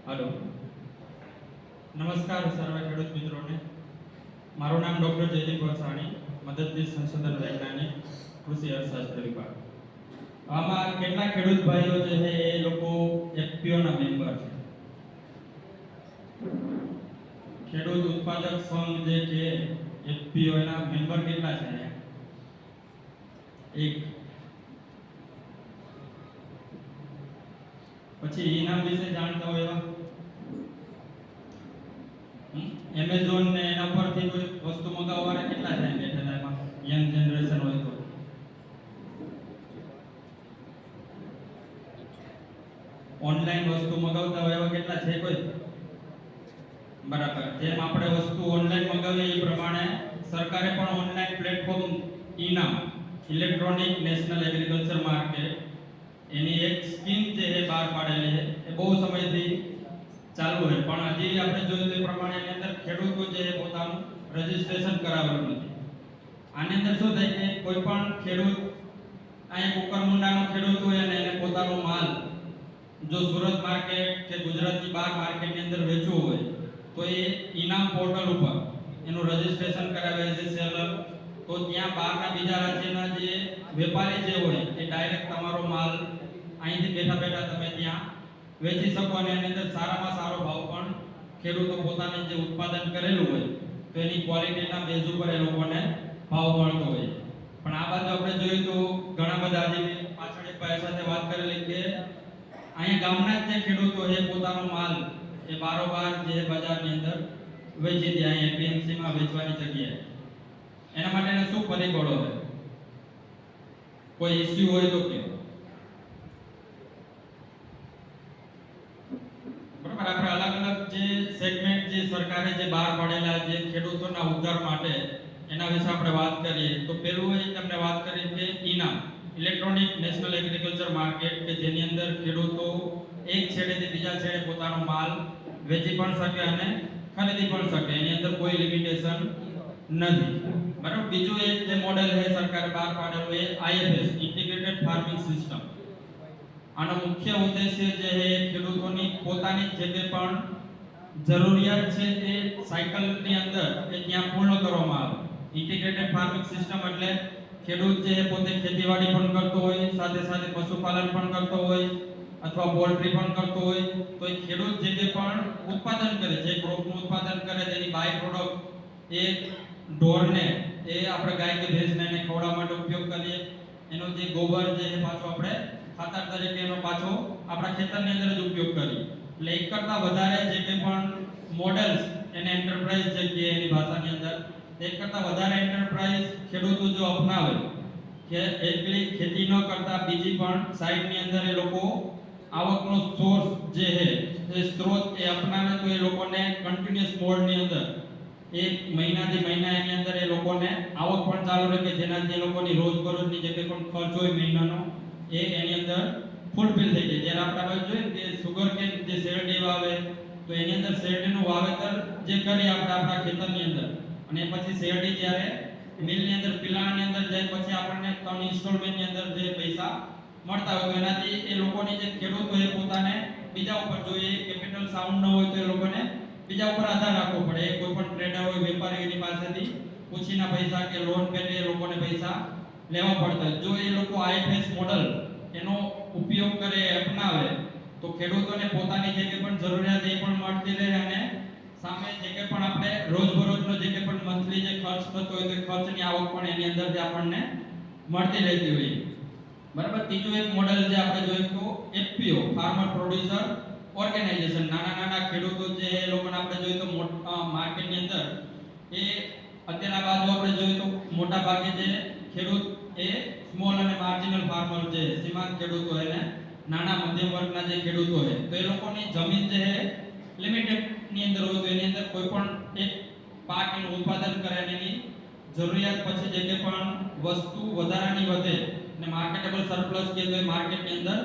Hello नमस्कार सर्व ખેડૂત મિત્રોને મારું નામ ડોક્ટર જયદીપ વરસાણી મદદનીશ સંશોધન વૈજ્ઞાનિક કૃષિ અર્થશાસ્ત્ર વિભાગ આમાં કેટલા ખેડૂત ભાઈઓ જે છે એ લોકો એફપીઓ ના મેમ્બર છે ખેડૂત ઉત્પાદક સંઘ જે છે એફપીઓ ના મેમ્બર કેટલા છે એક પછી ઇનામ વિશે જાણતા હોય એવા એમેઝોન ને એના પરથી કોઈ વસ્તુ મંગાવવાના કેટલા થાય બેઠેલા એમાં યંગ જનરેશન હોય તો ઓનલાઈન વસ્તુ મંગાવતા હોય એવા કેટલા છે કોઈ બરાબર જેમ આપણે વસ્તુ ઓનલાઈન મંગાવીએ એ પ્રમાણે સરકારે પણ ઓનલાઈન પ્લેટફોર્મ ઇનામ ઇલેક્ટ્રોનિક નેશનલ એગ્રીકલ્ચર માર્કેટ એની એક સ્કીમ જે એ બહાર પાડેલી છે એ બહુ સમયથી ચાલુ છે પણ હજી આપણે જોયું તે પ્રમાણે એની અંદર ખેડૂતો જે પોતાનું રજીસ્ટ્રેશન કરાવેલું નથી આની અંદર શું થાય કે કોઈ પણ ખેડૂત અહીંયા કુકરમુંડાનો ખેડૂત હોય અને એને પોતાનો માલ જો સુરત માર્કેટ કે ગુજરાતની બહાર માર્કેટની અંદર વેચવો હોય તો એ ઇનામ પોર્ટલ ઉપર એનું રજીસ્ટ્રેશન કરાવે છે સેલર તો ત્યાં બહારના બીજા રાજ્યના જે વેપારી જે હોય એ ડાયરેક્ટ તમારો માલ અહીંથી બેઠા બેઠા તમે ત્યાં વેચી શકો અને એની અંદર સારામાં સારો ભાવ પણ ખેડૂતો પોતાને જે ઉત્પાદન કરેલું હોય તો એની ક્વોલિટીના બેઝ ઉપર એ લોકોને ભાવ મળતો હોય પણ આ બાજુ આપણે જોઈએ તો ઘણા બધા આજે પાછળ એક ભાઈ સાથે વાત કરેલી કે અહીંયા ગામના જ જે ખેડૂતો છે પોતાનો માલ એ બારોબાર જે બજારની અંદર વેચી દે અહીંયા એપીએમસી માં વેચવાની જગ્યાએ એના માટેના શું પરિબળો છે કોઈ ઇશ્યુ હોય તો કે બરાબર આપણે અલગ અલગ જે સેગમેન્ટ જે સરકારે જે બહાર પાડેલા જે ખેડૂતોના ઉદ્ધાર માટે એના વિશે આપણે વાત કરીએ તો પહેલું એ તમને વાત કરી કે ઇનામ ઇલેક્ટ્રોનિક નેશનલ એગ્રીકલ્ચર માર્કેટ કે જેની અંદર ખેડૂતો એક છેડેથી બીજા છેડે પોતાનો માલ વેચી પણ શકે અને ખરીદી પણ શકે એની અંદર કોઈ લિમિટેશન નથી બરાબર બીજું એક જે મોડેલ છે સરકારે બહાર પાડેલું એ આઈએફએસ ઇન્ટિગ્રેટેડ ફાર્મિંગ સિસ્ટમ આનો મુખ્ય ઉદ્દેશ્ય જે છે ખેડૂતોની પોતાની જે કંઈ પણ જરૂરિયાત છે તે સાયકલની અંદર એ ત્યાં પૂર્ણ કરવામાં આવે ઇન્ટિગ્રેટેડ ફાર્મિંગ સિસ્ટમ એટલે ખેડૂત જે પોતે ખેતીવાડી પણ કરતો હોય સાથે સાથે પશુપાલન પણ કરતો હોય અથવા પોલ્ટ્રી પણ કરતો હોય તો એ ખેડૂત જે કંઈ પણ ઉત્પાદન કરે જે ક્રોપનું ઉત્પાદન કરે તેની બાય પ્રોડક્ટ એ ઢોરને એ આપણે ગાય કે ભેંસને એને ખવડાવવા માટે ઉપયોગ કરીએ એનો જે ગોબર જે પાછો આપણે ખાતર તરીકે એનો પાછો આપણા ખેતરની અંદર જ ઉપયોગ કરીએ એટલે એક કરતા વધારે જે કંઈ પણ મોડેલ્સ એને એન્ટરપ્રાઇઝ જે કે એની ભાષાની અંદર એક કરતા વધારે એન્ટરપ્રાઇઝ ખેડૂતો જો અપનાવે કે એકલી ખેતી ન કરતા બીજી પણ સાઈડની અંદર એ લોકો આવકનો સોર્સ જે છે એ સ્ત્રોત એ અપનાવે તો એ લોકોને કન્ટિન્યુઅસ મોડની અંદર એક મહિનાથી મહિના એની અંદર એ લોકોને આવક પણ ચાલુ રહે કે જેનાથી એ લોકોની રોજબરોજની જે કંઈ પણ ખર્ચ હોય મહિનાનો એ એની અંદર ફૂલફિલ થઈ જાય જ્યારે આપણે જોઈએ કે સુગર કેન જે શેરડી વાવે તો એની અંદર શેરડીનું વાવેતર જે કરીએ આપણે આપણા ખેતરની અંદર અને પછી શેરડી જ્યારે મિલની અંદર પિલાણની અંદર જાય પછી આપણને 3 ઇન્સ્ટોલમેન્ટની અંદર જે પૈસા મળતા હોય તો એનાથી એ લોકોની જે ખેડૂતો એ પોતાને બીજા ઉપર જોઈએ કેપિટલ સાઉન્ડ ન હોય તો એ લોકોને બીજા ઉપર આધાર રાખવો પડે કોઈ પણ ટ્રેડર હોય વેપારીની પાસેથી પૂછીના પૈસા કે લોન પેટે એ લોકોને પૈસા લેવા પડતા જો એ લોકો આઈએફએસ મોડલ એનો ઉપયોગ કરે અપનાવે તો ખેડૂતોને પોતાની જે કે પણ જરૂરિયાત એ પણ મળતી રહે અને સામે જે કે પણ આપણે રોજબરોજનો જે કે પણ મંથલી જે ખર્ચ થતો હોય તો ખર્ચની આવક પણ એની અંદરથી આપણને મળતી રહેતી હોય બરાબર ત્રીજું એક મોડેલ જે આપણે જોઈએ તો એફપીઓ ફાર્મર પ્રોડ્યુસર ઓર્ગેનાઇઝેશન નાના ખેડૂતો જે એ લોકોને આપણે જોઈએ તો માર્કેટની અંદર એ અત્યારના બાજુ આપણે જોઈએ તો મોટા ભાગે જે ખેડૂત એ સ્મોલ અને માર્જિનલ ફાર્મર જે સીમાંત ખેડૂતો એને નાના મધ્યમ વર્ગના જે ખેડૂતો છે તો એ લોકોની જમીન જે છે લિમિટેડ ની અંદર હોય તો એની અંદર કોઈ પણ એક પાકનું ઉત્પાદન કરે અને એની જરૂરિયાત પછી જે કે પણ વસ્તુ વધારાની વધે અને માર્કેટેબલ સરપ્લસ કે તો એ માર્કેટની અંદર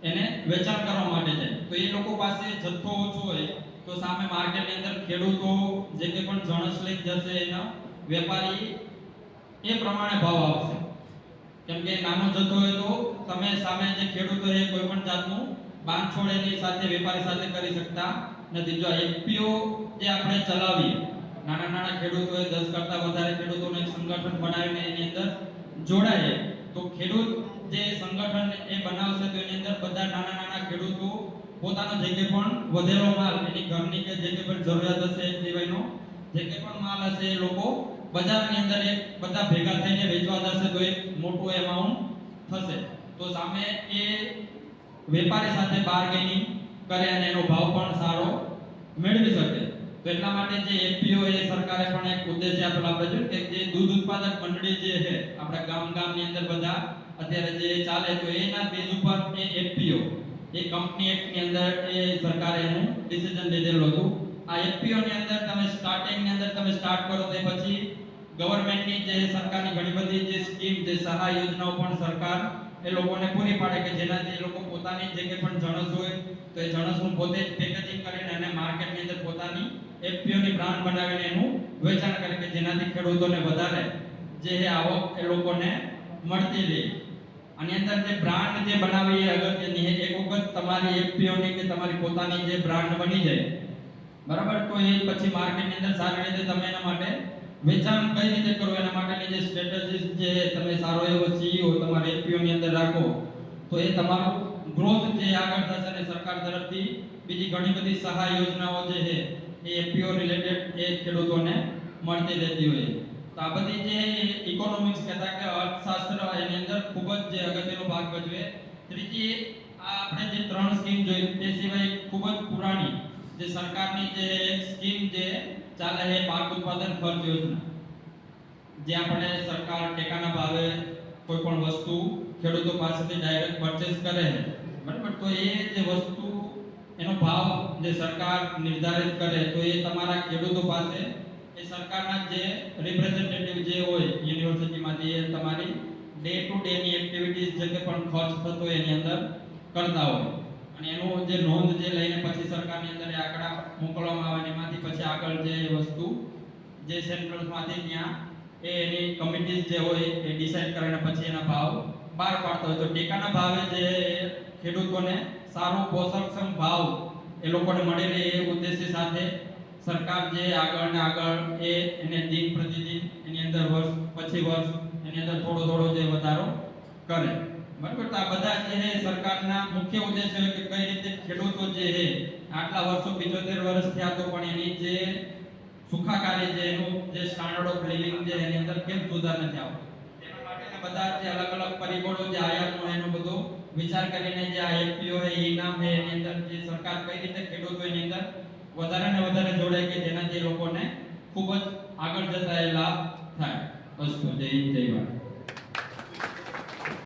એને વેચાણ કરવા માટે જાય તો એ લોકો પાસે જથ્થો ઓછો હોય તો સામે માર્કેટની અંદર ખેડૂતો જે કે પણ જણસ લઈ જશે એના વેપારી એ પ્રમાણે ભાવ આપશે કેમ કે નાનો જથ્થો હોય તો તમે સામે જે ખેડૂતો એ કોઈ પણ જાતનું બાંધછોડ એની સાથે વેપારી સાથે કરી શકતા નથી. જો એફપીઓ જે આપણે ચલાવીએ, નાના ખેડૂતોએ 10 કરતા વધારે ખેડૂતોનું એક સંગઠન બનાવીને એની અંદર જોડાઈએ, તો ખેડૂત જે સંગઠન એ બનાવશે તો એની અંદર બધા નાના ખેડૂતો પોતાનો જે કે પણ વધેલો માલ, એની ઘરની કે જે કે પણ જરૂરિયાત હશે એ સિવાયનો જે કે પણ માલ હશે એ લોકો બજારની અંદર એ બધા ભેગા થઈને વેચવા જશે તો એક મોટું એમાઉન્ટ થશે. તો સામે એ વેપારી સાથે બાર્ગેનિંગ કરે અને એનો ભાવ પણ સારો મેળવી શકે. તો એટલા માટે જે એફપીઓ એ સરકારે પણ એક ઉદ્દેશ્ય આપેલો આપણે જોયું કે જે દૂધ ઉત્પાદક મંડળી જે છે આપણા ગામની અંદર બધા અત્યારે જે ચાલે, તો એના બેઝ ઉપર એ એફપીઓ એ કંપની એક્ટ ની અંદર એ સરકારે એનું ડિસિઝન લીધેલું હતું. આ એફપીઓ ની અંદર તમે સ્ટાર્ટિંગ ની અંદર તમે સ્ટાર્ટ કરો તો પછી ગવર્નમેન્ટની જે સરકારની ઘણી બધી જે સ્કીમ, જે સહાય યોજનાઓ પણ સરકાર એ લોકોને પૂરી પાડે કે જેનાથી એ લોકો પોતાની જે કે પણ જણસ હોય તો એ જણસનું પોતે જ પેકેજિંગ કરીને અને માર્કેટની અંદર પોતાની એફપીઓ ની બ્રાન્ડ બનાવીને એનું વેચાણ કરે કે જેનાથી ખેડૂતોને વધારે જે આવક એ લોકોને મળતી રહે. આની અંદર જે બ્રાન્ડ જે બનાવી એ અગત્યની છે. એક વખત તમારી એફપીઓ ની કે તમારી પોતાની જે બ્રાન્ડ બની જાય, બરાબર, તો એ પછી માર્કેટની અંદર સારી રીતે તમે એના માટે વેચાણ કઈ રીતે કરવું એના માટેની જે સ્ટ્રેટેજીસ જે તમે સારો એવો સીઈઓ તમારી એફપીઓ ની અંદર રાખો તો એ તમારો ગ્રોથ જે આગળ થશે અને સરકાર તરફથી બીજી ઘણી બધી સહાય યોજનાઓ જે છે એ એફપીઓ રિલેટેડ એ ખેડૂતોને મળતી રહેતી હોય. તો આ બધી જે ઇકોનોમિક્સ કહેતા કે અર્થશાસ્ત્ર એની અંદર ખૂબ જ જે અગત્યનો ભાગ ભજવે. ત્રીજી આ આપણે જે 3 સ્કીમ જોઈ તે સિવાય ખૂબ જ પુરાણી જે સરકારની જે એક સ્કીમ જે ચાલે છે પાક ઉત્પાદન ખર્ચ યોજના, જે આપણે સરકાર ટેકાના ભાવે કોઈ પણ વસ્તુ ખેડૂતો પાસેથી ડાયરેક્ટ પરચેસ કરે છે, બરાબર, તો એ જે વસ્તુ એનો ભાવ જે સરકાર નિર્ધારિત કરે તો એ તમારા ખેડૂતો પાસે એ સરકારના જે રિપ્રેઝેન્ટેટિવ જે હોય યુનિવર્સિટીમાંથી એ તમારી ડે ટુ ડે ની એક્ટિવિટીઝ જે કે પણ ખર્ચ થતો એની અંદર કરતા હોય અને એનું જે નોંધ જે લઈને પછી સરકારની અંદર એ આંકડા મોકલવામાં આવે અને એમાંથી પછી આગળ જે વસ્તુ જે સેન્ટ્રલમાંથી ત્યાં એ એની કમિટીઝ જે હોય એ ડિસાઈડ કરીને પછી એના ભાવ બહાર પાડતા હોય. તો ટેકાના ભાવે જે ખેડૂતોને સારો પોષકક્ષમ ભાવ એ લોકોને મળે એ ઉદ્દેશ્ય સાથે સરકાર જે આગળ ને આગળ એને દિન પ્રતિદિન એની અંદર વર્ષ પછી વર્ષ એની અંદર થોડો જે વધારો કરે, બરાબર. તો આ બધા જે છે સરકારના મુખ્ય ઉદ્દેશ્ય છે કે કઈ રીતે ખેડૂતો જે છે આટલા વર્ષો 75 વર્ષ થયા તો પણ એની જે સુખાકારી જે એનું જે સ્ટાન્ડર્ડ ઓફ લિવિંગ જે એની અંદર કેમ સુધાર નથી આવતો, તેના માટેના બધા જે અલગ પરિબળો જે આયામનો એનો બધો વિચાર કરીને જે આ એફપીઓ છે ઇનામ છે એની અંદર જે સરકાર કઈ રીતે ખેડૂતો એની અંદર વધારે ને વધારે જોડાય કે જેનાથી લોકોને ખૂબ જ આગળ જતા એ લાભ થાય. બસ જય હિન્દ જય ભારત.